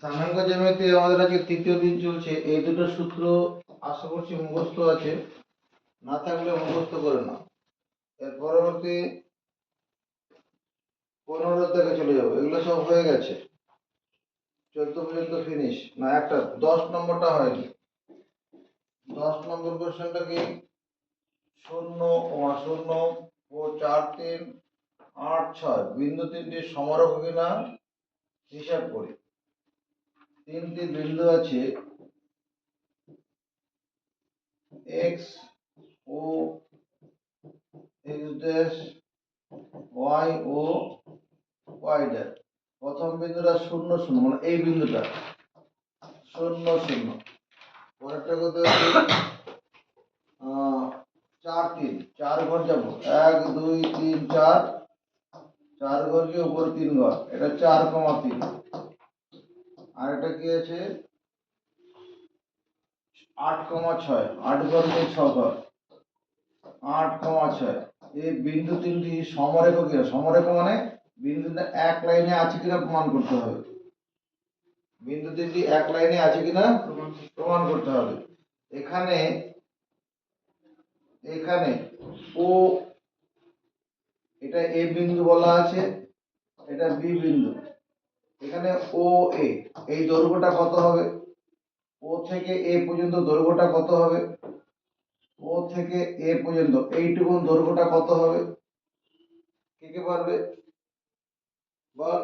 স্থানাঙ্ক জ্যামিতি আমাদের আজকে তৃতীয় দিন চলছে। এই দুটো সূত্র আশা করছি মুখস্থ আছে, না থাকলে মুখস্থ করে নাও। এর পরবর্তী 15 থেকে চলে যাবো। এগুলো সব হয়ে গেছে, 14 পর্যন্ত ফিনিশ। না, একটা 10 নম্বরটা হয়নি। 10 নম্বর কোশ্চেনটা কি? 0 0 ও 4 3 8 6 বিন্দু তিনটি সমরেখ কিনা হিসাব করি। তিনটি বিন্দু আছে x ও x ড্যাশ, y ও y ড্যাশ। প্রথম বিন্দুটা 0 0, মানে এই বিন্দুটা 0 0। পরেরটা কত আছে? 4 3, 4 ঘর যাবো, 1 2 3 4, 4 ঘর গিয়ে উপরে 3 ঘর, এটা 4,3। আর এটা কি আছে? 8,6, 8 ঘর গিয়ে 6 ঘর, 8,6। এই বিন্দু তিনটি সমরেখ কিনা? সমরেখ মানে বিন্দুটা এক লাইনে আছে কিনা প্রমাণ করতে হবে। বিন্দু তিনটি এক লাইনে আছে কিনা প্রমাণ করতে হবে। এখানে এখানে ও, এটা এ বিন্দু বলা আছে, এটা বি বিন্দু। এখানে ও এ, এই দৈর্ঘ্যটা কত হবে? ও থেকে এ পর্যন্ত দৈর্ঘ্যটা কত হবে? ও থেকে এ পর্যন্ত এইটুকু দৈর্ঘ্যটা কত হবে? কে কে পারবে? বল।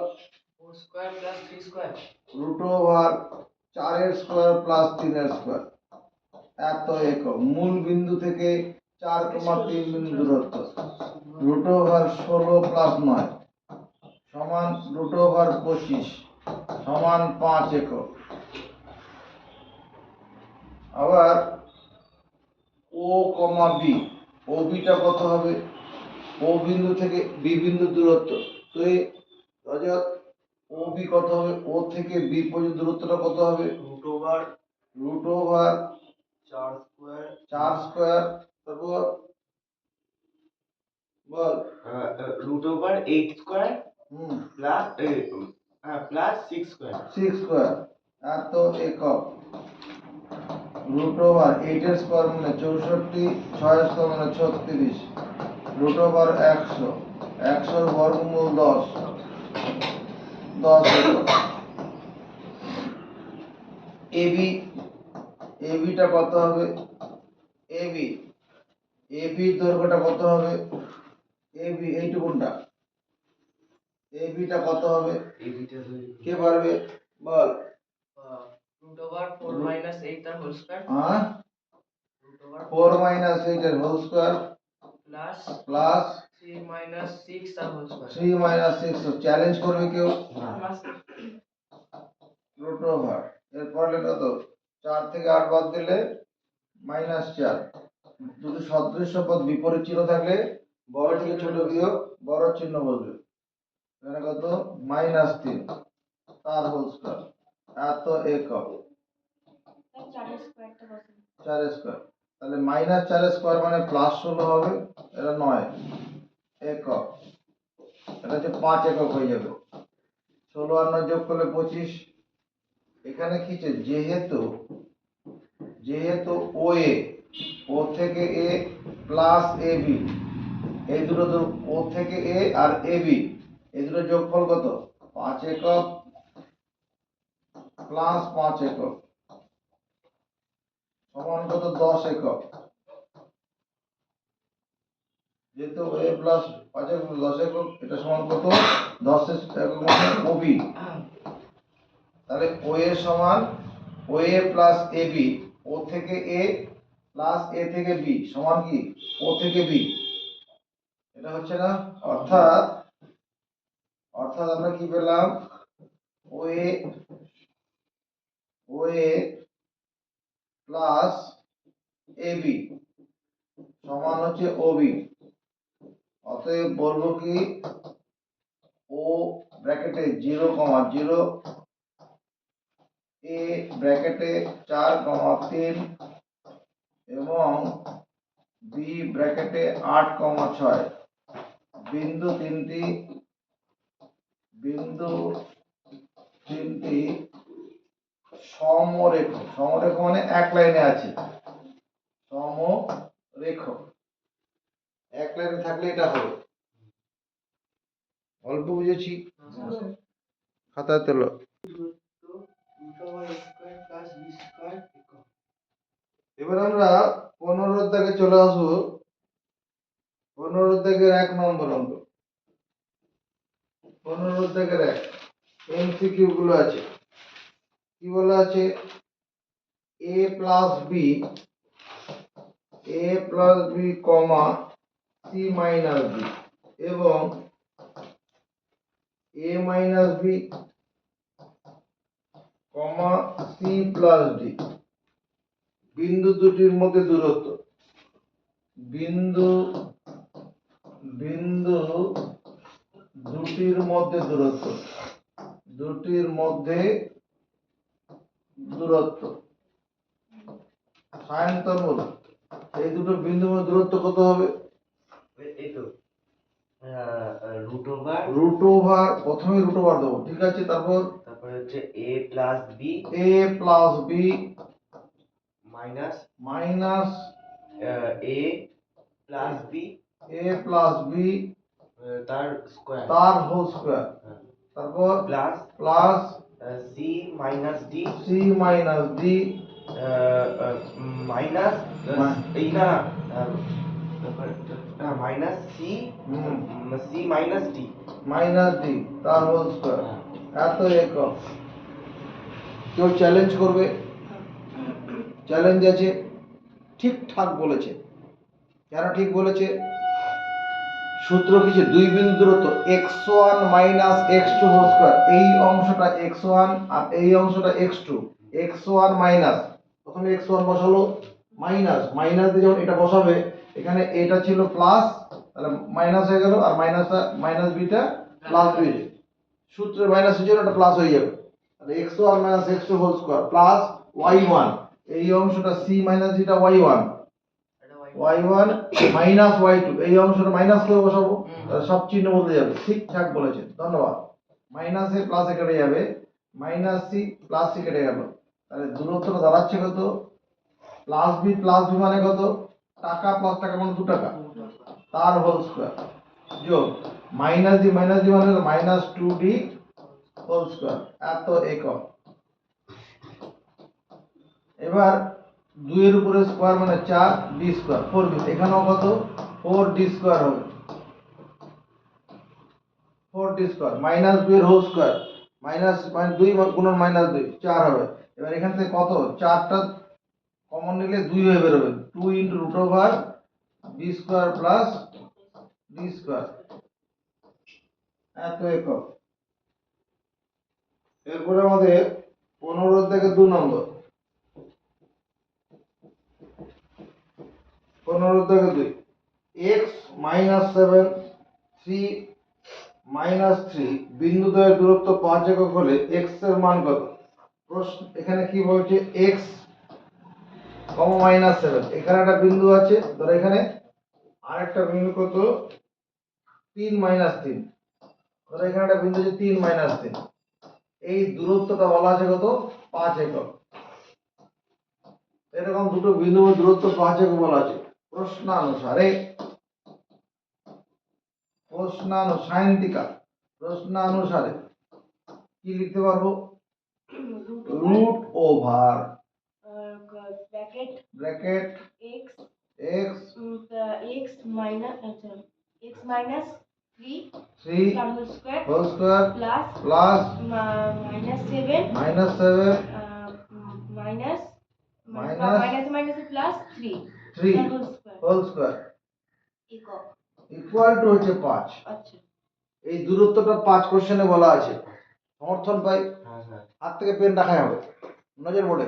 4 square plus 3 square, root over 4 এর স্কয়ার প্লাস 3 এর স্কয়ার। এত একক। মূল বিন্দু থেকে 4,3 বিন্দু দূরত্ব। রুট ওভার 16 প্লাস 9 সমান রুট ওভার 25 সমান 5 একক। আবার ও কমা বি, ও বিটা কত হবে? ও বিন্দু থেকে বি বিন্দু দূরত্ব। তো এই রজত, ও বি কত হবে? ও থেকে বি পর্যন্ত দূরত্বটা কত হবে? রুট ওভার 4 স্কয়ার, 4 স্কয়ার, তারপর বল। রুট ওভার 8 স্কয়ার হুম, প্লাস প্লাস 6 স্কয়ার। 6 স্কয়ার এত একক। রুট ওভার 8 এর স্কয়ার মানে 64, 6 এর স্কয়ার মানে 36, রুট ওভার 100, 100 এর বর্গমূল 10, 10 একক। এবি, এবিটা কত হবে? এবি, এবির দৈর্ঘ্যটা কত হবে? এবি এইটুকুনটা, এবিটা কত হবে? এইটা কে পারবে? বল। রুট ওভার 4 মাইনাস 8 তার হোল স্কয়ার, হ্যাঁ, রুট ওভার 4 মাইনাস 8 এর whole square plus plus 3 minus 6 তার হোল স্কয়ার। 3 মাইনাস 6। চ্যালেঞ্জ করবে কেউ? প্লাস রুট ওভার, এরপরে কত? 4 থেকে 8 বাদ দিলে -4। দুটো সদৃশ্য পদ বিপরীত চিহ্ন থাকলে বড় থেকে ছোট বিয়োগ বড় চিহ্ন বসবে। এখানে কত? -3 তার হোল স্কয়ার এত একক। 4 স্কয়ার, তাহলে -4 স্কয়ার মানে +16 হবে, এটা 9 একক। এটা হচ্ছে 5 একক হয়ে যাবে। 16 আর 9 যোগ করলে 25। এখানে কি আছে? যেহেতু ও এ, ও থেকে এ প্লাস এ বি, এই দুটো ও থেকে এ আর এ বি, এই দুটো যোগফল কত? 5 একক প্লাস 5 একক সমান কত? 10 একক। যেহেতু এ প্লাস 5 একক 10 একক, এটা সমান কত? 10 একক মানে ওবি। তাহলে ও এ সমান ও এ প্লাস এ বি, ও থেকে এ প্লাস এ থেকে বি সমান কি? ও থেকে বি। এটা হচ্ছে না? অর্থাৎ আমরা কি পেলাম? ও এ প্লাস এ বি সমান হচ্ছে ওবি। অতএব বলবো কি, ও ব্র্যাকেটে 0,0, এ ব্র্যাকেটে 4,3 এবং বি ব্র্যাকেটে 8,6 বিন্দু তিনটি সমরেখ, সমরেখ মানে এক লাইনে আছে, সমরেখ এক লাইনে থাকলে এটা হবে। অল্প বুঝেছি, খাতায় তোলো। এবার আমরা 15 অধ্যায়ে চলে আসবো। 15 অধ্যায়ের 1 নম্বর অঙ্ক। 15 অধ্যায়ের 1 এমসিকিউ গুলো আছে। কি বলা আছে? a plus B, comma c minus B এবং a minus B comma c plus D বিন্দু দুটির মধ্যে দূরত্ব, বিন্দু দুটির মধ্যে দূরত্ব, দুটির মধ্যে দূরত্ব সায়ন্তন, এই দুটো বিন্দুর মধ্যে দূরত্ব কত হবে? এই তো রুট ওভার প্রথমে রুট ওভার দেবো, ঠিক আছে। তারপর হচ্ছে a plus B minus minus a plus B তার স্কোয়ার তার হোল স্কোয়ার, তারপর plus C minus D minus এই না মাইনাস সি মাইনাস ডি তার হোল স্কোয়ার। এত একক। কেউ চ্যালেঞ্জ করবে? চ্যালেঞ্জ আছে। ঠিকঠাক বলেছে। কেন ঠিক বলেছে? সূত্র কিছু, দুই বিন্দু দূরত্ব x1 minus x2 whole square, এই অংশটা x1 আর এই অংশটা x2, x1 মাইনাস, প্রথমে x1 বসালো, মাইনাস দিয়ে যখন এটা বসাবে, এখানে এটা ছিল প্লাস, তাহলে মাইনাস হয়ে গেল, আর মাইনাসটা মাইনাস বিটা প্লাস বি, সূত্রে মাইনাসের জন্য এটা প্লাস হয়ে যাবে। তাহলে x1 minus x2 whole square plus y1, এই অংশটা c মাইনাস যেটা y1 মাইনাস y2, এই অংশটা মাইনাস করে বসাবো, তাহলে সব চিহ্ন বদলে যাবে। ঠিকঠাক বলেছেন, ধন্যবাদ। মাইনাসে প্লাসে কেটে যাবে, মাইনাস সি প্লাস সি কেটে গেল, তাহলে দূরত্বটা দাঁড়াচ্ছে কত? প্লাস বি মানে কত? টাকা প্লাস টাকা মানে 2 টাকা, তার হোল স্কয়ার যোগ মাইনাস ডি মানে মাইনাস 2d হোল স্কয়ার, এত একক। এবার 2 এর উপরে স্কয়ার মানে 4 ডি স্কয়ার, 4d, এখানেও কত? 4d স্কয়ার হবে, 4d স্কয়ার মাইনাস 2 এর হোল স্কয়ার, মাইনাস 2 গুণন মাইনাস 2 4 হবে। এবার এখান থেকে কত? 4টা কমন নিলে 2 হয়ে বেরোবে, 2 into root over b square plus d square, এত একক। এরপরে আমাদের 15 থেকে 2 নম্বর, 15 থেকে 2 x মাইনাস 7 3 মাইনাস 3 বিন্দু দ্বয়ের দূরত্ব 5 একক হলে x এর মান কত? প্রশ্ন এখানে কি বলছে? x মাইনাস 7, এখানে একটা বিন্দু আছে, ধর এখানে আরেকটা বিন্দু কত? 3 মাইনাস 3, ধর এখানে একটা বিন্দু আছে 3 মাইনাস 3, এই দূরত্বটা বলা আছে কত? 5 একক। এরকম দুটো বিন্দুর দূরত্ব 5 একক বলা আছে। প্রশ্নানুসারে কি লিখতে পারবো? Root over bracket x minus 3 whole square plus minus 7 minus minus plus 3 whole square equal equal to হচ্ছে 5। আচ্ছা, এই দূরত্বটা 5 কোশ্চেনে বলা আছে। সমর্থন পাই? হ্যাঁ স্যার হাত থেকে পেন রাখাই হবে, নজর বোর্ডে।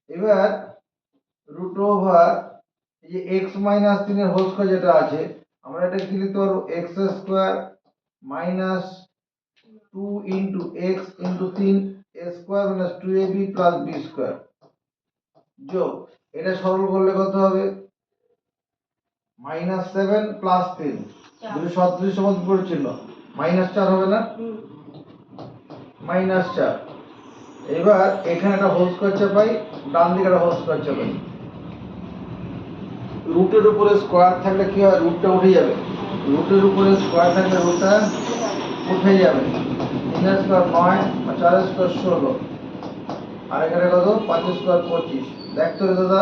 এবার রুট ওভার এই যে x মাইনাস 3 এর হোল স্কয়ার যেটা আছে, আমরা এটা কি লিখতে পারবো? x square minus 2 into x into 3 a square minus 2ab plus b square যোগ, এটা সরল করলে কত হবে? মাইনাস 7 প্লাস 3, দুটো সদৃশ সমান্তরাল চিহ্ন, মাইনাস 4 হবে না? মাইনাস 4 এবার এখানে একটা হোল স্কোয়ার চাপাই, ডান দিকে একটা হোল স্কোয়ার চাপাই। রুটের উপরে স্কোয়ার থাকলে কি হয়, রুটটা উঠে যাবে। রুটের উপরে স্কোয়ার থাকলে রুটটা উঠে যাবে। 3 স্কোয়ার 9, 4 স্কোয়ার 16, আর এখানে কত, 5 স্কোয়ার 25। দেখতে হবে দাদা,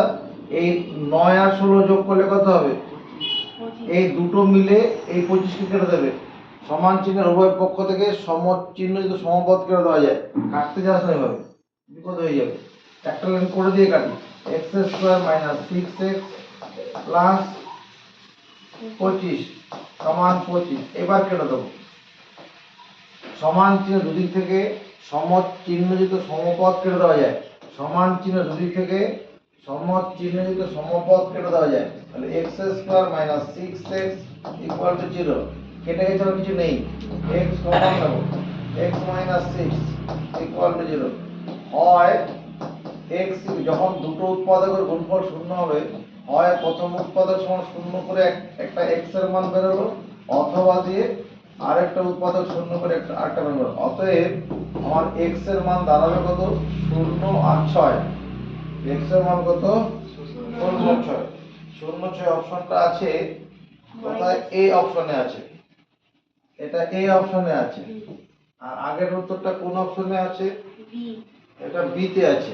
এই 9 আর 16 যোগ করলে কত হবে? এই দুটো মিলে এই 25 কে কেটে দেবে। সমান চিহ্নের উভয় পক্ষ থেকে সমচিহ্নিত সমপদ কেটে দেওয়া যায়। কাটতে যাস না, এভাবে বিপদ হয়ে যাবে। একটা লাইন করে দিয়ে কাটি। X square minus 6x plus 25 সমান 25। এবার কেটে দেবো। সমান চিহ্ন দুদিক থেকে সমচিহ্নযুক্ত সমপদ কেটে দেওয়া যায়। সমান চিহ্ন দুদিক থেকে সমচিহ্নযুক্ত সমপদ কেটে দেওয়া যায়। তাহলে x square minus 6x equal to 0। কেটে গেছে, আর কিছু নেই, এক্স কমন নেব। X minus 6 equal to 0। হয় এক্স, যখন দুটো উৎপাদকের গুণফল শূন্য হবে, হয় প্রথম উৎপাদক সমান শূন্য করে একটা এক্স এর মান বেরোলো, অথবা দিয়ে আরেকটা উৎপাদক শূন্য করে আরেকটা মান বেরোলো। অতএব আমার এক্স এর মান দাঁড়াবে কত, 0 আর 6। এক্স এর মান কত, 0 6 অপশনটা আছে কোথায়? এই অপশনে আছে, এটা এই অপশনে আছে। আর আগের উত্তরটা কোন অপশনে আছে? বি। এটা বি তে আছে।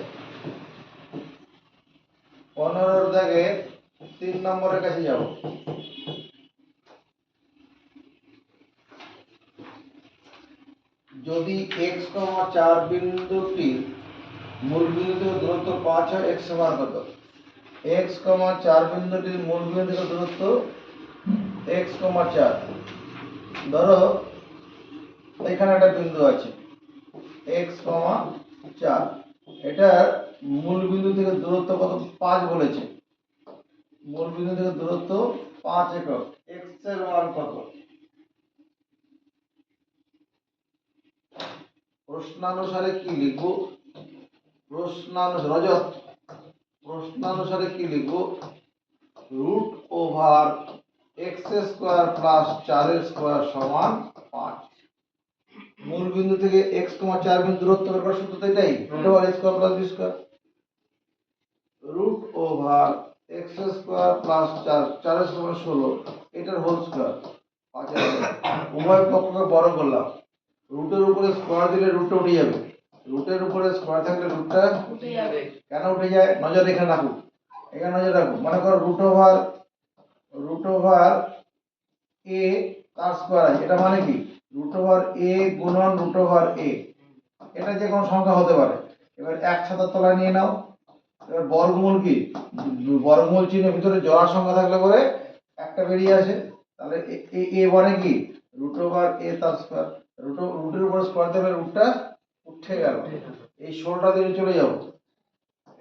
15 দাগে 3 নম্বরের কাছে যাব। যদি x, 4 বিন্দুটি মূল বিন্দু থেকে দূরত্ব 5 হয়, x সমান কত? x, 4 বিন্দুটির মূল বিন্দু থেকে দূরত্ব x, 4। ধরো এখানে একটা বিন্দু আছে x, 4। এটার মূল বিন্দু থেকে দূরত্ব কত? 5 বলেছে। মূল বিন্দু থেকে দূরত্ব 5 একক। x এর মান কত? প্রশ্নানুসারে কি লিখবো? প্রশ্নানুসারে কি লিখবো? Root over X square plus 4 square সমান 5। মূল বিন্দু থেকে x, 4 বিন্দু দূরত্ব বের করার সূত্র তো এটাই, root over x square plus b square. Root over X square plus 4 square 16, এটার হোল স্কোয়ার 5। উভয় পক্ষকে বড় করলাম। রুটের উপরে স্কোয়ার দিলে রুটটা উঠে যাবে। রুটের উপরে স্কোয়ার থাকলে রুটটা উঠে যাবে। কেন উঠে যায়? নজর এখানে রাখুন, এখানে নজর রাখুন। মনে করো রুট ওভার এ তার স্কোয়ার আছে। এটা মানে কি? রুট ওভার এ গুণন রুট ওভার এ। এটা যে কোনো সংখ্যা হতে পারে। এবার একসাথে তলায় নিয়ে নাও। এবার বর্গমূল কি? বর্গমূল চিহ্নের ভিতরে জোড়া সংখ্যা থাকলে পরে একটা বেরিয়ে আসে। তাহলে এ মানে কি? রুট ওভার এ তার স্কোয়ার। রুটের উপর স্কোয়ার দিলে রুটটা উঠে গেল। এই 16টা দিয়ে চলে যাবো।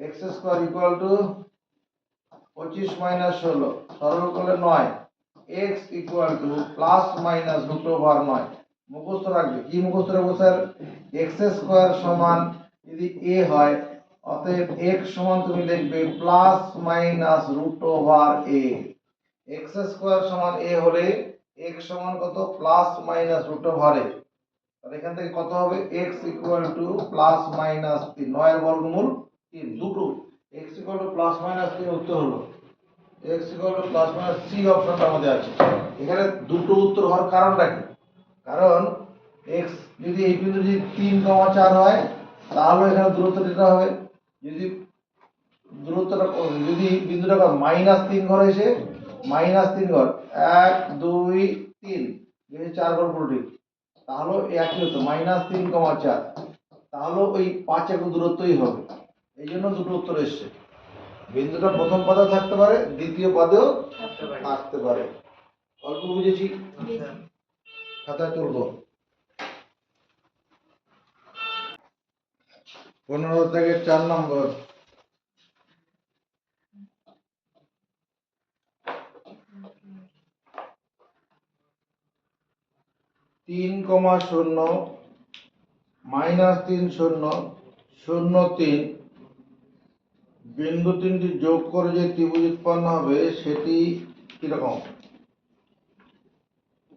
X square equal to 25 minus 16, সরল করলে 9। X equal to plus minus root over 9। মুখস্থ রাখবে। কি মুখস্থ রাখবো স্যার? এক্স স্কোয়ার সমান যদি এ হয়, অতএব এক্স সমান তুমি লিখবে plus minus root over A. X square সমান এ হলে এক্স সমান কত? Plus minus root over A. তাহলে এখান থেকে কত হবে? x equal to plus minus 3। 9 এর বর্গমূল 3, দুটো। x equal to plus minus 3 উত্তর হলো। x equal to plus minus C অপশনটা আমাদের আছে। এখানে দুটো উত্তর হওয়ার কারণটা কি? কারণ x যদি এই বিন্দু যদি 3, 4 হয়, তাহলে এখানে দূরত্ব দিতে হবে। যদি দূরত্বটা, যদি বিন্দুটা -3 ঘর এসে -3 ঘর, 1 2 3, যদি 4 ঘর পুরোটি, তাহলে একই হতো -3, 4। তাহলে ওই 5 একক দূরত্বই হবে। এই জন্য দুটো উত্তর এসছে। বিন্দুটা প্রথম পদে থাকতে পারে, দ্বিতীয় পদেও থাকতে পারে। অল্প বুঝেছি, খাতায় তুলবো। 15 থেকে 4 নম্বর। তিন কমা 0 -3 0 0 3 বিন্দু তিনটি যোগ করে যে ত্রিভুজ উৎপন্ন হবে সেটি কিরকম?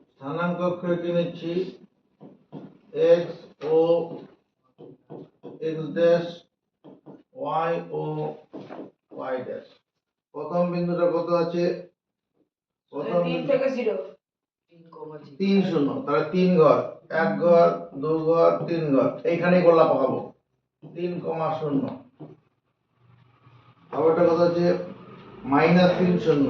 স্থানাঙ্ক কি নিচ্ছি? x ও এক্স ড্যাশ ওয়াই ও ওয়াই ড্যাশ। প্রথম বিন্দুটা কত আছে? প্রথম 3 থেকে 0 3,0 তিন শূন্য, তাহলে 3 ঘর, 1 ঘর 2 ঘর 3 ঘর, এইখানেই গোল্লা পাকাবো 3,0। আবারটা কত আছে? -3 শূন্য,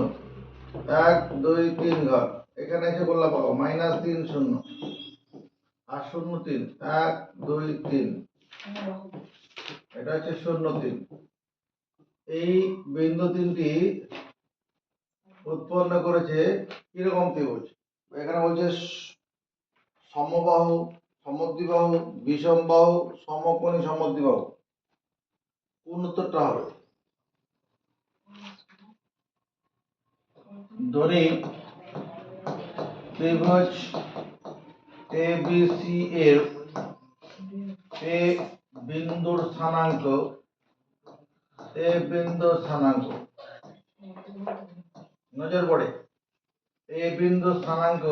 1 2 3 ঘর, এখানে এসে গোল্লা পাকাবো -3 শূন্য আর 0 3, 1 2 3, এটা হচ্ছে 0 3। এই বিন্দু তিনটি উৎপন্ন করেছে কিরকম ত্রিভুজ? এখানে বলছে সমবাহু, সমদ্বিবাহু, বিষমবাহু, সমকোণী সমদ্বিবাহু। কোন উত্তরটা হবে? ধরি ত্রিভুজ ABC এর এ বিন্দুর স্থানাঙ্ক, এ বিন্দুর স্থানাঙ্ক, নজর পড়ে, এ বিন্দুর স্থানাঙ্ক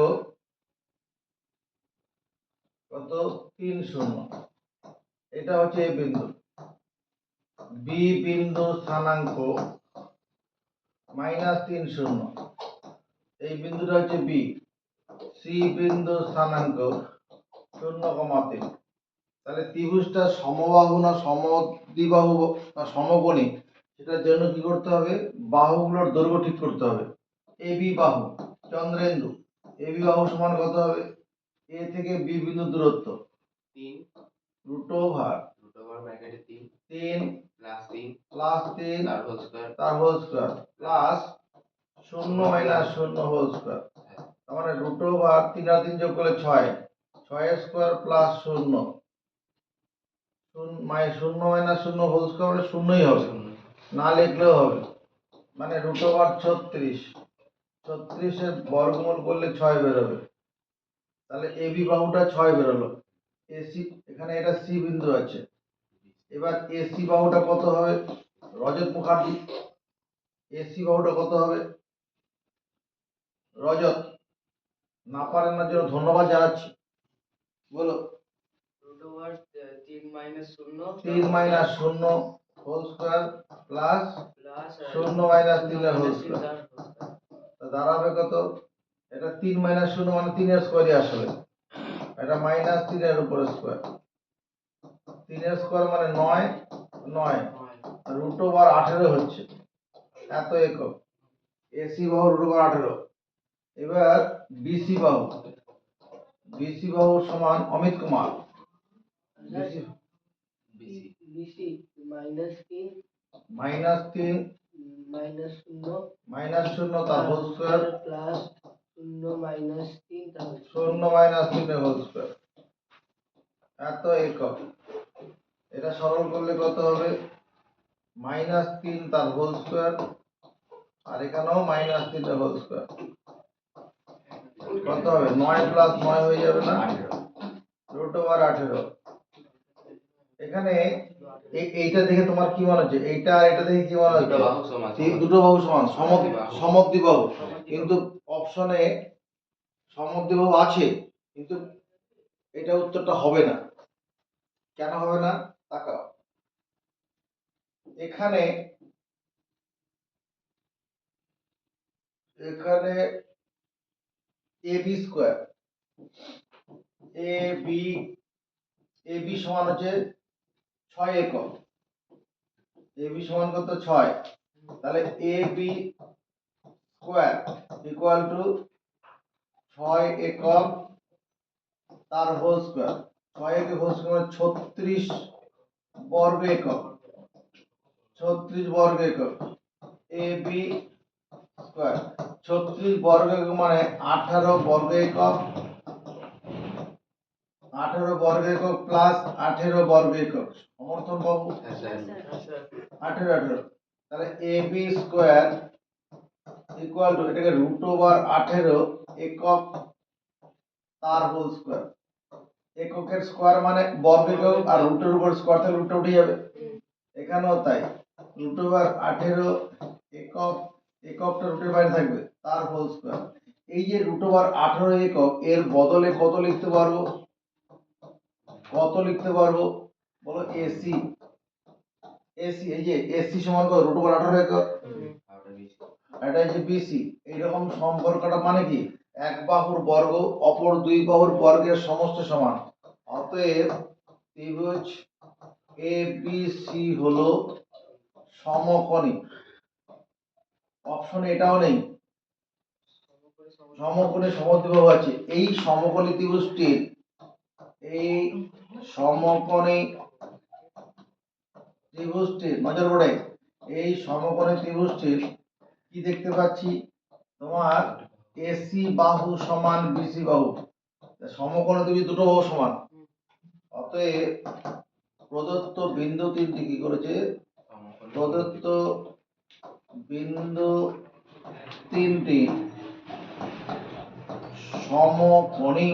কত? 3 শূন্য, এটা হচ্ছে এ বিন্দু। বি বিন্দুর স্থানাঙ্ক -3 শূন্য, এই বিন্দুটা হচ্ছে বি। সি বিন্দুর স্থানাঙ্ক 0,3। তাহলে ত্রিভুজটা সমবাহু না সমদ্বিবাহু না সমকোণী, সেটার জন্য কি করতে হবে? বাহুগুলোর দৈর্ঘ্য ঠিক করতে হবে। এবি বাহু, চন্দ্রেন্দু, এবি বাহু সমান কত হবে? এ থেকে বি বিন্দু দূরত্ব 3 রুট ওভার ব্র্যাকেটে 3 3 +3 প্লাস 3 তার হোল স্কয়ার তার whole square plus 0 minus 0 whole square. তার মানে রুট ওভার 3 আর 3 যোগ করলে 6, 6 square plus 0, 0 minus 0 whole square মানে শূন্যই হবে, না লিখলেও হবে। মানে রুট ওভার 36, 36 এর বর্গমূল করলে 6 বেরোবে। তাহলে এবি বাহুটা 6 বেরোলো। এসি, এখানে এটা সি বিন্দু আছে। এবার এসি বাহুটা কত হবে? রজত মুখার্জি, এসি বাহুটা কত হবে? রজত, না পারেন না জন্য ধন্যবাদ জানাচ্ছি। বলো। √3 - 0 3 minus 0 whole square plus plus 0 minus 3 এর হোল স্কয়ার। তা দাঁড়াবে কত? এটা 3 মাইনাস 0 মানে 3 এর স্কয়ারই আসলে, এটা -3 এর উপরে স্কয়ার। 3 এর স্কয়ার মানে 9, 9 রুট ওভার 18 হচ্ছে এত একক। এসি বাহু রুট ওভার 18। এবার বিসি বাহু, বিসি বাহু সমান অমিত কুমার। বিসি BC -3 -3 -0 তার হোল স্কয়ার প্লাস 0 - 3 তার 0 মাইনাস 3 এর হোল স্কয়ার এত একক। এটা সরল করলে কত হবে? -3 তার হোল স্কয়ার আর এখানেও -3 এর হোল স্কয়ার। কত হবে? 9 প্লাস 9 হয়ে যাবে না? Root over 18। এখানে এইটা দেখে তোমার কি মনে হচ্ছে? এইটা আর এটা দেখে কি মনে হচ্ছে? দুটো বাহু সমান, সমদ্বিবাহু। কিন্তু অপশনে সমদ্বিবাহু আছে, কিন্তু এটা উত্তরটা হবে না। কেন হবে না? তাকাও, এখানে এখানে এবি স্কয়ার, এবি এবি সমান হচ্ছে 6 একক। এবি সমান কত? 6। তাহলে এবি স্কয়ার ইকুয়াল টু 6 একক তার হোল স্কয়ার। 6 একক হোল স্কয়ার মানে 36 বর্গ একক, 36 বর্গ একক। এবি স্কয়ার 36 বর্গ একক মানে 18 বর্গ একক, 18 বর্গ একক প্লাস 18 বর্গ একক। সমর্থন বাবু? 18 18। তাহলে এবি স্কয়ার ইকুয়াল টু, এটাকে রুট ওভার 18 একক তার হোল স্কয়ার। এককের স্কয়ার মানে বর্গ একক, আর রুটের উপর স্কয়ার থাকলে রুটটা উঠে যাবে। এখানেও তাই, রুট ওভার 18 একক, এককটা রুটের বাইরে থাকবে, তার হোল স্কয়ার। এই যে রুট ওভার 18 একক, এর বদলে কত লিখতে পারবো? কত লিখতে পারবো? বলো এসি, এসি এই যে এসি সমান কত রুট ওভার 18 একক, এটা হচ্ছে বিসি। এইরকম সম্পর্কটা মানে কি এক বাহুর বর্গ অপর দুই বাহুর বর্গের সমষ্টি সমান। অতএব ত্রিভুজ এ বি সি হলো সমকোণী। অপশন এটাও নেই, সমকোণী সমদ্বিবাহু আছে। এই সমকোণী ত্রিভুজটির নজর পড়ে, এই সমকোণী ত্রিভুজটির কি দেখতে পাচ্ছি তোমার এসি বাহু সমান বিসি বাহু, সমকোণী ত্রিভুজ দুটো বাহু সমান। অতএব প্রদত্ত বিন্দু তিনটি কি করেছে, প্রদত্ত বিন্দু তিনটি সমকোণী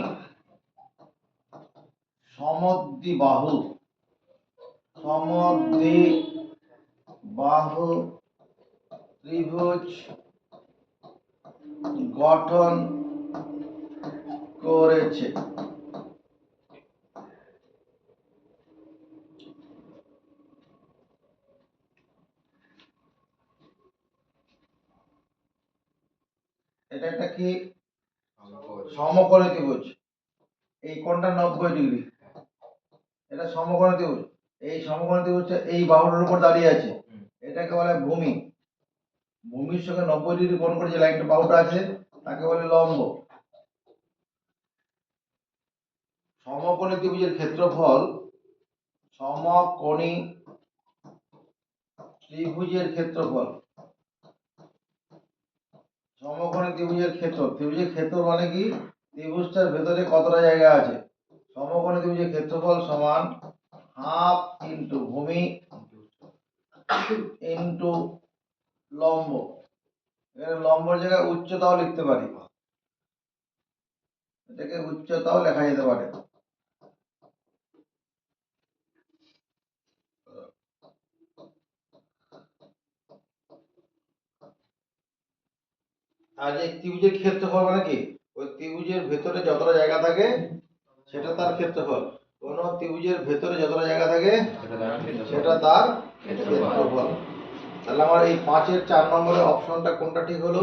সমদ্বিবাহু ত্রিভুজ গঠন করেছে। এটা একটা কি সমকোণী ত্রিভুজ, এই কোণটা 90 ডিগ্রি, এটা সমকোণী ত্রিভুজ। এই সমকোণী ত্রিভুজটা এই বাহুটার উপর দাঁড়িয়ে আছে, এটাকে বলে ভূমি। ভূমির সঙ্গে 90 ডিগ্রি কোণ করে যে লাইনটা বাহুটা আছে তাকে বলে লম্ব। সমকোণী ত্রিভুজের ক্ষেত্রফল, সমকোণী ত্রিভুজের ক্ষেত্রফল, সমকোণী ত্রিভুজের ক্ষেত্রফল, ত্রিভুজের ক্ষেত্র মানে কি ত্রিভুজটার ভেতরে কতটা জায়গা আছে। সমকোণী ত্রিভুজের ক্ষেত্রফল সমান হাফ ইন্টু ভূমি ইন্টু লম্ব। এখানে লম্বর জায়গায় উচ্চতাও লিখতে পারি, এটাকে উচ্চতাও লেখা যেতে পারে। আর এই ত্রিভুজের ক্ষেত্রফল মানে কি ওই ত্রিভুজের ভেতরে যতটা জায়গা থাকে সেটা তার ক্ষেত্রফল। কোন ত্রিভুজের ভেতরে যতটা জায়গা থাকে সেটা তার ক্ষেত্রফল। তাহলে আমার এই 5-এর 4 নম্বরের অপশনটা কোনটা ঠিক হলো?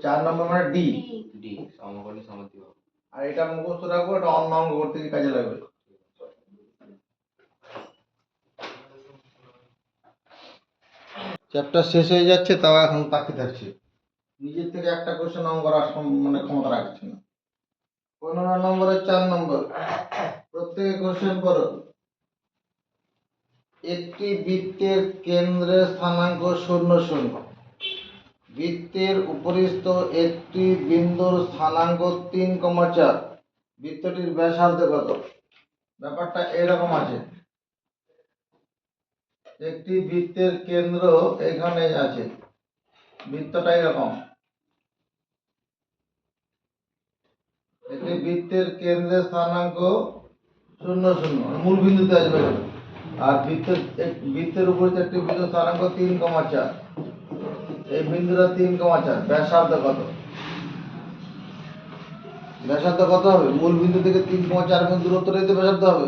4 নম্বর মানে ডি। ডি সমকোণী সমদ্বিবাহু। আর এটা মুখস্থ রাখবো, এটা অন্য অঙ্ক করতে গিয়ে কাজে লাগবে। চ্যাপ্টার শেষ হয়ে যাচ্ছে, তাও এখন তাকিয়ে থাকছি, নিজের থেকে একটা কোশ্চেন অঙ্ক করার মানে ক্ষমতা রাখছি না। 15 নম্বরের 4 নম্বর, প্রত্যেকে কোশ্চেন করো। একটি বৃত্তের কেন্দ্রের স্থানাঙ্ক 0 0, বৃত্তের উপরিস্থ একটি বিন্দুর স্থানাঙ্ক 3,4, বৃত্তটির ব্যাসার্ধ কত? ব্যাপারটা এরকম আছে, একটি বৃত্তের কেন্দ্র এখানে আছে, বৃত্তটা এরকম, একটি বৃত্তের কেন্দ্রের স্থানাঙ্ক 0 0 মূল বিন্দুতে আসবে, আর বৃত্তের উপরে একটি বিন্দুর স্থানাঙ্ক 3,4, এই বিন্দুটা 3,4, ব্যাসার্ধ কত? ব্যাসার্ধ কত হবে? মূল বিন্দু থেকে 3,4 মিটার দূরত্বটাই তো ব্যাসার্ধ হবে।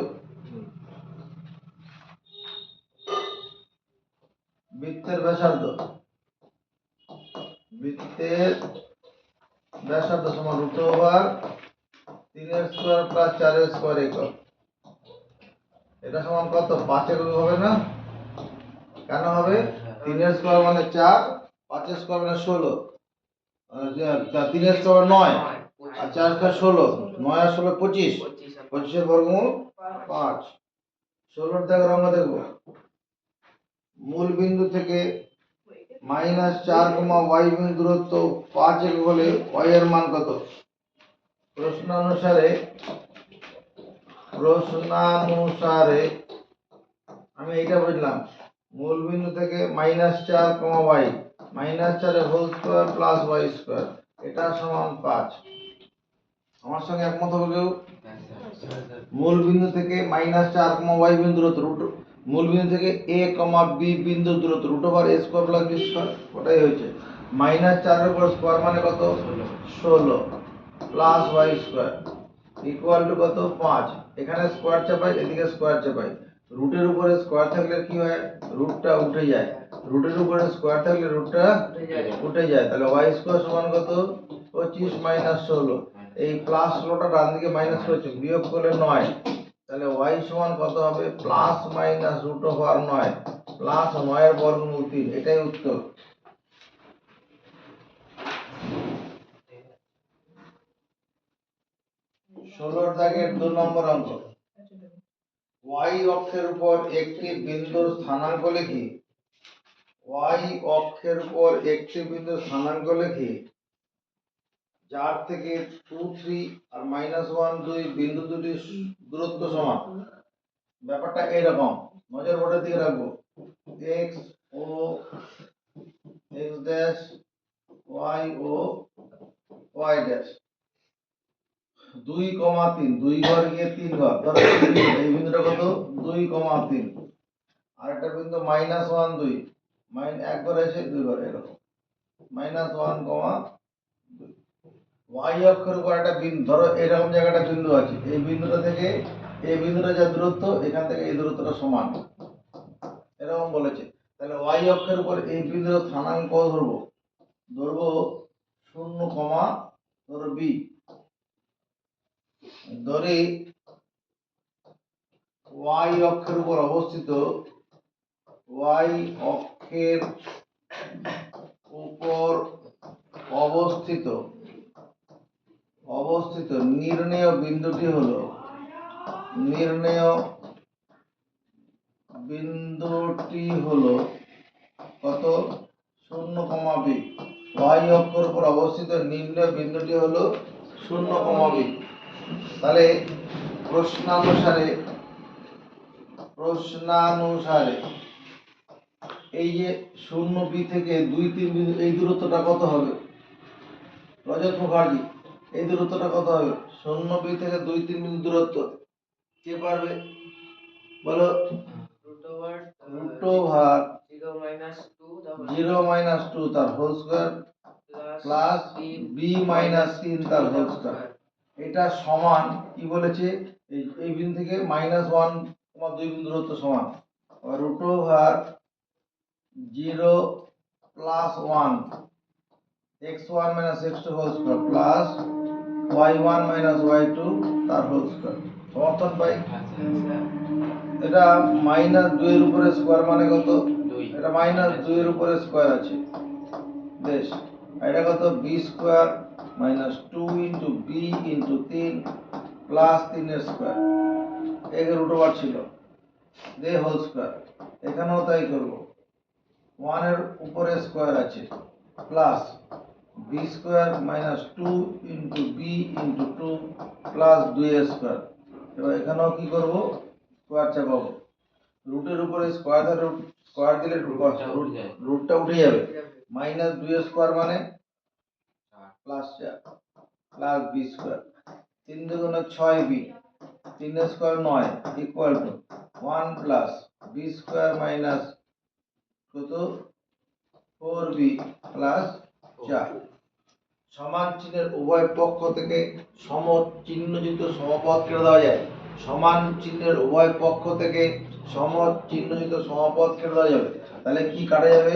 বৃত্তের ব্যাসার্ধ, বৃত্তের ব্যাসার্ধ সমান root over 3 square plus 4 square একক। এটা সমান কত? 5 একক হবে না? কেন হবে? 3 স্কয়ার মানে 4, 5 স্কয়ার মানে 16, 3 স্কয়ার 9 আর 4 স্কয়ার 16, 9 আর 16 25, 25 এর বর্গমূল 5। 16 থেকে অঙ্ক দেখব। মূল বিন্দু থেকে -4, y বিন্দু দূরত্ব 5 একক হলে y এর মান কত? প্রশ্নানুসারে আমি এইটা বুঝলাম, মূল বিন্দু থেকে -4, y, -4 এর whole square plus y square, এটা সমান 5। আমার সঙ্গে একমত হবে কেউ? মূল বিন্দু থেকে -4, y বিন্দু দূরত্ব, মূল বিন্দু থেকে a, b বিন্দু দূরত্ব root over a square plus b square, ওটাই হয়েছে। -4 এর উপর স্কয়ার মানে কত? 16 plus y square, equal to কত 5, এখানে স্কোয়ার চাপাই, এদিকে স্কোয়ার চাপাই। রুটের উপরে স্কোয়ার থাকলে কি হয়, রুটটা উঠে যায়, রুটের উপরে স্কোয়ার থাকলে রুটটা উঠে যায়। তাহলে y স্কোয়ার সমান কত 25 মাইনাস 16, এই প্লাস 16টা ডান দিকে মাইনাস করেছে, বিয়োগ করলে 9, তাহলে y সমান কত হবে plus minus root over 9 plus 9 এর বর্গমূল 3, এটাই উত্তর। 16 দাগের 2 নম্বর অঙ্ক, y অক্ষের উপর একটি বিন্দুর স্থানাঙ্ক লিখি, y অক্ষের উপর একটি বিন্দুর স্থানাঙ্ক লিখি যার থেকে 2 3 আর -1 2 বিন্দু দুটির দূরত্ব সমান। ব্যাপারটা এরকম, নজর বোর্ডের দিকে রাখবো, x ও x ড্যাশ, y ও y ড্যাশ, 2, 3, 2 ঘর গিয়ে 3 ঘর, ধরো এই বিন্দুটা কত 2, 3, আর একটা বিন্দু -1 2, এক ঘর এসে 2 ঘর, এরকম -1, 2। y অক্ষের উপর একটা বিন্দু, ধরো এরকম জায়গাটা বিন্দু আছে, এই বিন্দুটা থেকে এই বিন্দুটা যা দূরত্ব, এখান থেকে এই দূরত্বটা সমান, এরকম বলেছে। তাহলে y অক্ষের উপর এই বিন্দুর স্থানাঙ্ক ধরবো, 0, ধরো b, ধরি y অক্ষের উপর অবস্থিত, y অক্ষের উপর অবস্থিত নির্ণেয় বিন্দুটি হলো, কত 0, b, y অক্ষের উপর অবস্থিত নির্ণেয় বিন্দুটি হলো 0, b। তাহলে প্রশ্নানুসারে এই যে 0, b থেকে 2 3 বিন্দু, এই দূরত্বটা কত হবে রজত মুখার্জি, এই দূরত্বটা কত হবে 0, b থেকে 2 3 বিন্দু দূরত্ব, কে পারবে বলো? root over 0 minus 2 তার whole square plus b minus 3 তার হোল স্কয়ার। এটা সমান কি বলেছে, এই বিন্দু থেকে -1, 2 বিন্দু দূরত্ব সমান root over 0 plus 1 x1 minus x2 whole square plus y1 minus y2 তার হোল স্কয়ার। সমর্থন পাই? এটা -2 এর উপরে স্কয়ার মানে কত, এটা -2 এর উপরে স্কয়ার আছে বেশ, এটা কত b square -2 into b into 3 plus 3 এর স্কয়ার, এর রুট ওভার ছিল দে হোল স্কয়ার। এখানেও তাই করব, 1 এর উপরে স্কয়ার আছে plus b square -2 into b into 2 plus 2 এর স্কয়ার। এবার এখানেও কি করব, স্কয়ার চাপাবো, রুটের উপরে স্কয়ার ধরে স্কয়ার দিলে রুটটা উঠে যাবে, -2 এর স্কয়ার মানে প্লাস 4 প্লাস b স্কয়ার, 3 দুগুণে 6b, 3 এর square 9 equal to 1 plus b square minus কত 4b প্লাস 4। সমান চিহ্নের উভয় পক্ষ থেকে সম চিহ্নযুক্ত সমপদ কেটে দেওয়া যায়, সমান চিহ্নের উভয় পক্ষ থেকে সম চিহ্নযুক্ত সমপদ কেটে দেওয়া যাবে। তাহলে কি কাটা যাবে,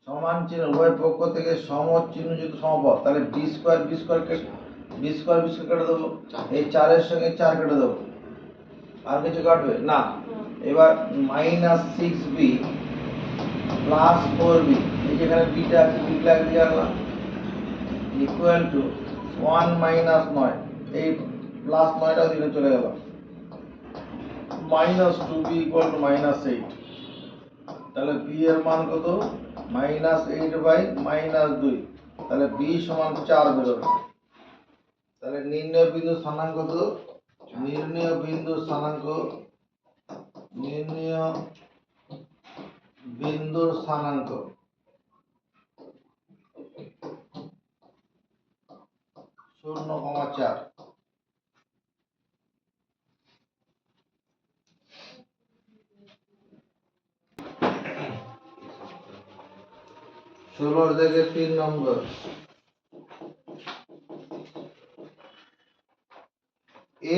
সমান চিহ্নের উভয় পক্ষ থেকে সম চিহ্নযুক্ত সমপদ, তাহলে b স্কয়ার কেটে দেবো, এই 4 এর সঙ্গে 4 কেটে দেবো, আর কিছু কাটবে না। এবার -6b প্লাস 4b, এই যেখানে বিটা আছে বিটা দিয়ে আনলাম, ইকুয়াল টু 1 মাইনাস 9, এই প্লাস 9টা দিকে চলে গেল, -2b ইকুয়াল টু -8। তাহলে b এর মান কত -8 বাই -2, তাহলে b সমান 4 বেরোবে। তাহলে নির্ণয় বিন্দু স্থানাঙ্ক কত, নির্ণয় বিন্দু স্থানাঙ্ক 0,4। ষোলোর দিকে 3 নম্বর,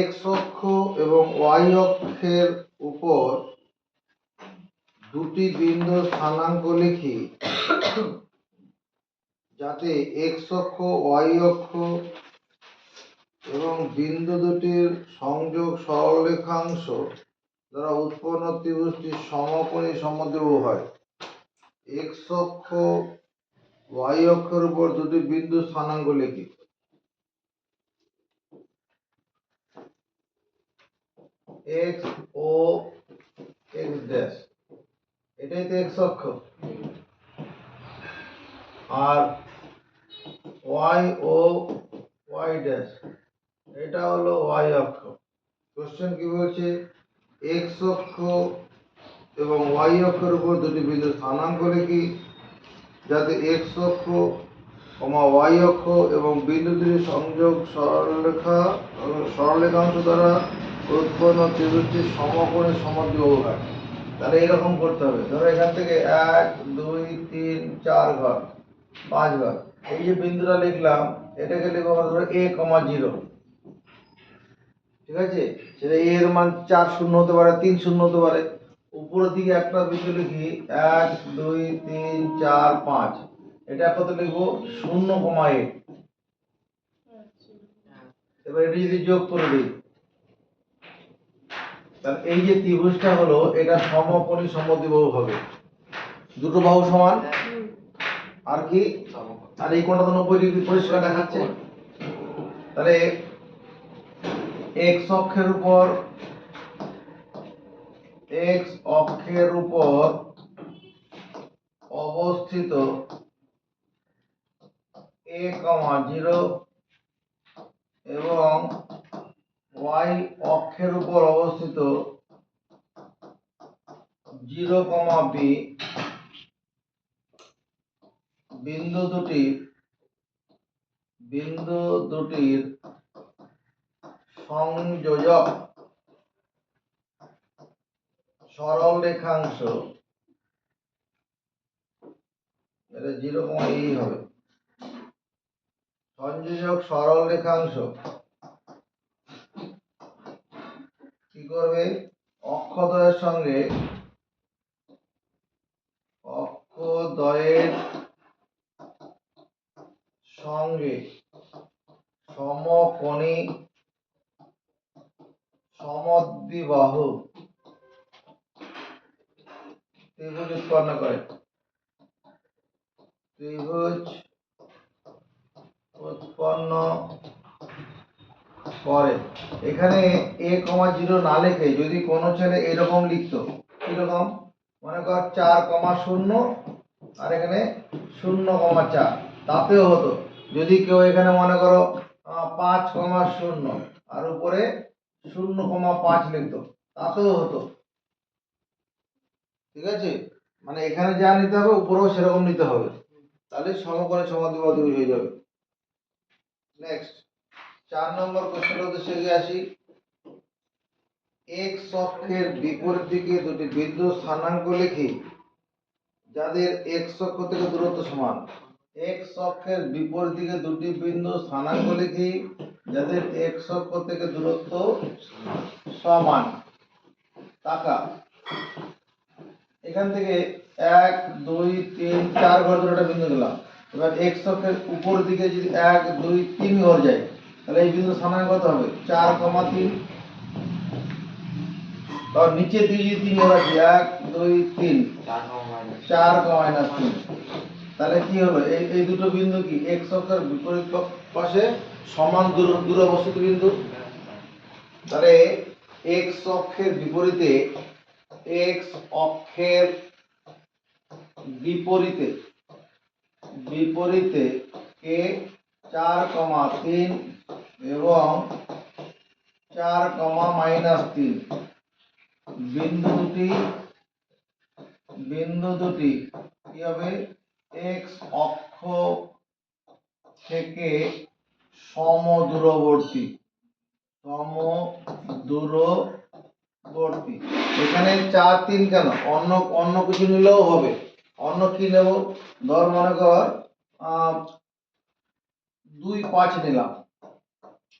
এক্স অক্ষ এবং ওয়াই অক্ষের উপর দুটি বিন্দু স্থানাঙ্ক লিখি যাতে এক্স অক্ষ ওয়াই অক্ষ এবং বিন্দু দুটির সংযোগ সরলরেখাংশ দ্বারা উৎপন্ন ত্রিভুজটি সমকোণী সমদ্বিবাহু হয়। এক্স অক্ষ ওয়াই অক্ষের উপর দুটি বিন্দু স্থানাঙ্ক লিখি। এক্স ও এক্স ড্যাশ, এটাই তো এক্স অক্ষ, আর ওয়াই ও ওয়াই ড্যাশ এটা হলো ওয়াই অক্ষ। কোশ্চেন কি বলছে, এক্স অক্ষ এবং ওয়াই অক্ষের উপর দুটি বিন্দু স্থানাঙ্ক লিখি যাতে এক্স অক্ষ ওয়াই অক্ষ এবং বিন্দু দুটির সংযোগ সরলরেখাংশ দ্বারা উৎপন্ন ত্রিভুজটি সমকোণী সমদ্বিবাহু হয়। তাহলে এরকম করতে হবে, ধরো এখান থেকে 1 2 3 4 ঘর 5 ঘর, এই যে বিন্দুটা লিখলাম এটাকে লিখবো ধরো a, 0, ঠিক আছে? সেটা a এর মান 4 শূন্য হতে পারে, 3 শূন্য হতে পারে। উপরের দিকে একটা বিন্দু লিখি 1 2 3 4 5, এটা কত লিখবো 0,8। এবার এটা যদি যোগ করে দিই তাহলে এই যে ত্রিভুজটা হলো এটা সমকোণী সমদ্বিবাহু হবে, দুটো বাহু সমান আর কি, আর এই কোণটা তো 90 ডিগ্রি পরিষ্কার দেখাচ্ছে। তাহলে এক্স অক্ষের উপর অবস্থিত a, 0 এবং ওয়াই অক্ষের উপর অবস্থিত 0, b বিন্দু দুটির সংযোজক সরল রেখাংশ, এটা 0, এই হবে সংযোজক সরল রেখাংশ কি করবে, অক্ষদ্বয়ের সঙ্গে সমকোণী সমদ্বিবাহু ত্রিভুজ উৎপন্ন করে। এখানে a, 0 না লিখে যদি কোনো ছেলে এরকম লিখতো, কিরকম, মনে কর 4, 0 আর এখানে 0,4, তাতেও হতো। যদি কেউ এখানে মনে করো 5, 0 আর উপরে 0,5 লিখতো, তাতেও হতো, ঠিক আছে? মানে এখানে যা নিতে হবে উপরেও সেরকম নিতে হবে, তাহলে সমকোণী সমদ্বিবাহু ত্রিভুজ হয়ে যাবে। নেক্সট 4 নম্বর কোশ্চেনের উদ্দেশ্যে এগিয়ে আসি। এক্স অক্ষের বিপরীত দিকে দুটি বিন্দু স্থানাঙ্ক লিখি যাদের এক্স অক্ষ থেকে দূরত্ব সমান। এক্স অক্ষের বিপরীত দিকে দুটি বিন্দু স্থানাঙ্ক লিখি যাদের এক্স অক্ষ থেকে দূরত্ব সমান। টাকা এখান থেকে 1 2 3 4 ঘর ধরে একটা বিন্দু দিলাম। এবার এক্স অক্ষের উপর দিকে যদি 1 2 3 ঘর যায় তাহলে এই বিন্দু স্থানাঙ্ক কত হবে 4, 3। আর নিচের দিকে যদি 3 ঘর আছে 1 2 3 4, -3, তাহলে কি হলো, এই দুটো বিন্দু কি এক্স অক্ষের বিপরীত পাশে সমান দূরে অবস্থিত বিন্দু। তাহলে এক্স অক্ষের বিপরীতে কে 4, 3 এবং 4, -3 বিন্দু দুটি কি হবে, এক্স অক্ষ থেকে সমদূরবর্তী। এখানে 4, 3 কেন, অন্য কিছু নিলেও হবে। অন্য কি নেব, ধর মনে কর 2, 5 নিলাম,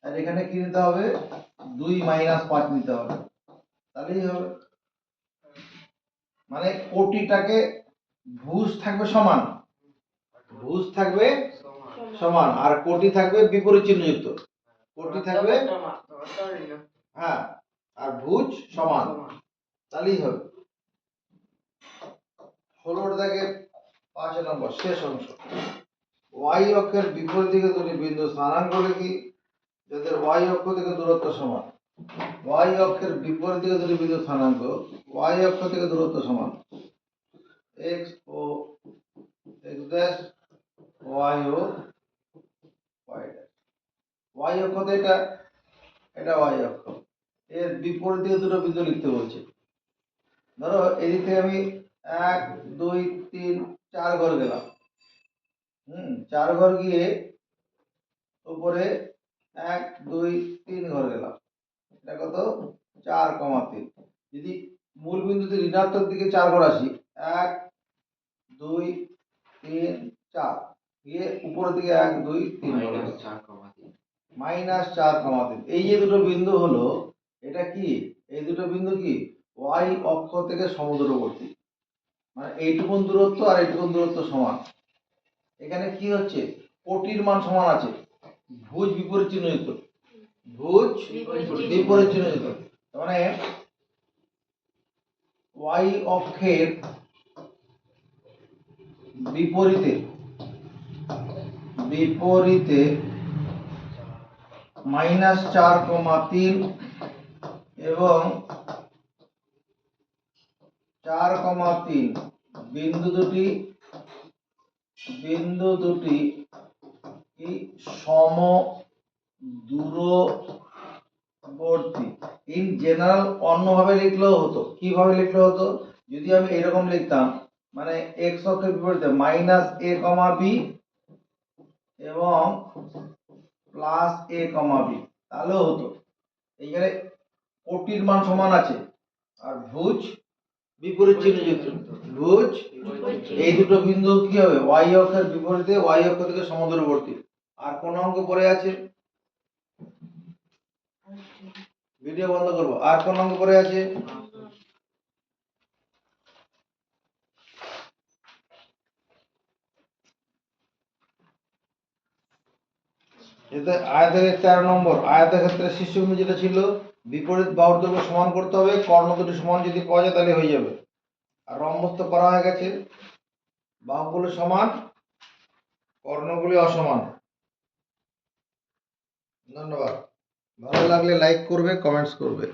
আর এখানে কি নিতে হবে 2 - 5 নিতে হবে, তাহলেই হবে। মানে কোটিটাকে ভুজ থাকবে সমান, ভুজ থাকবে সমান, আর কোটি থাকবে বিপরীত চিহ্নযুক্ত, কোটি থাকবে হ্যাঁ, আর ভুজ সমান, তাহলেই হবে। 16 দাগের 5 নম্বর শেষ অংশ। y অক্ষের বিপরীত দিকে দুটি বিন্দু স্থানাঙ্ক লিখি যাদের y অক্ষ থেকে দূরত্ব সমান। y অক্ষের বিপরীত দিকে দুটি বিন্দু স্থানাঙ্ক y অক্ষ থেকে দূরত্ব সমান। x ও x ড্যাশ, y ও y ড্যাশ। y অক্ষ তো এটা y অক্ষ, এর বিপরীত দিকে দুটো বিন্দু লিখতে বলছে। ধরো এদিক থেকে আমি 1 2 3 4 ঘর গেলাম, 4 ঘর গিয়ে উপরে 1 2 3 ঘর গেলাম, এটা কত 4,3। যদি মূল বিন্দুতে ঋণাত্মক দিকে 4 ঘর আসি, 1 2 3 4 গিয়ে উপরের দিকে 1 2 3 ঘর গেলাম, -4,3। এই যে দুটো বিন্দু হলো, এটা কি, এই দুটো বিন্দু কি y অক্ষ থেকে সমদূরবর্তী, মানে এইটুকুন দূরত্ব আর এইটুকুন দূরত্ব সমান। এখানে কি হচ্ছে, কোটির মান সমান আছে, ভুজ বিপরীত চিহ্নযুক্ত, ভুজ বিপরীত চিহ্নযুক্ত, মানে y অক্ষের বিপরীতে -4,3 এবং 4,3 বিন্দু দুটি কি সমদূরবর্তী। ইন জেনারেল অন্যভাবে লিখলেও হতো, কিভাবে লিখলে হতো, যদি আমি এরকম লিখতাম, মানে x অক্ষের বিপরীতে -a,b এবং +a,b, তাহলেও হতো। এইখানে কোটির মান সমান আছে আর ভুজ বিপরীত চিহ্নযুক্ত, ভুজ এই দুটো বিন্দু কি হবে, y অক্ষের বিপরীতে y অক্ষ থেকে সমদূরবর্তী। আর কোন অঙ্ক পড়ে আছে, ভিডিও বন্ধ করব, আর কোন অঙ্ক পড়ে আছে, এতে আয়তের 13 নম্বর। আয়তক্ষেত্রে শীর্ষবিন্দু যেটা ছিল, বিপরীত বাহুর দৈর্ঘ্য সমান করতে হবে, কর্ণ দুটি সমান যদি পাওয়া যায় তাহলে হয়ে যাবে। আর রম্বস তো করা হয়ে গেছে, বাহুগুলো সমান, কর্ণগুলি অসমান। ধন্যবাদ। ভালো লাগলে লাইক করবে, কমেন্টস করবে।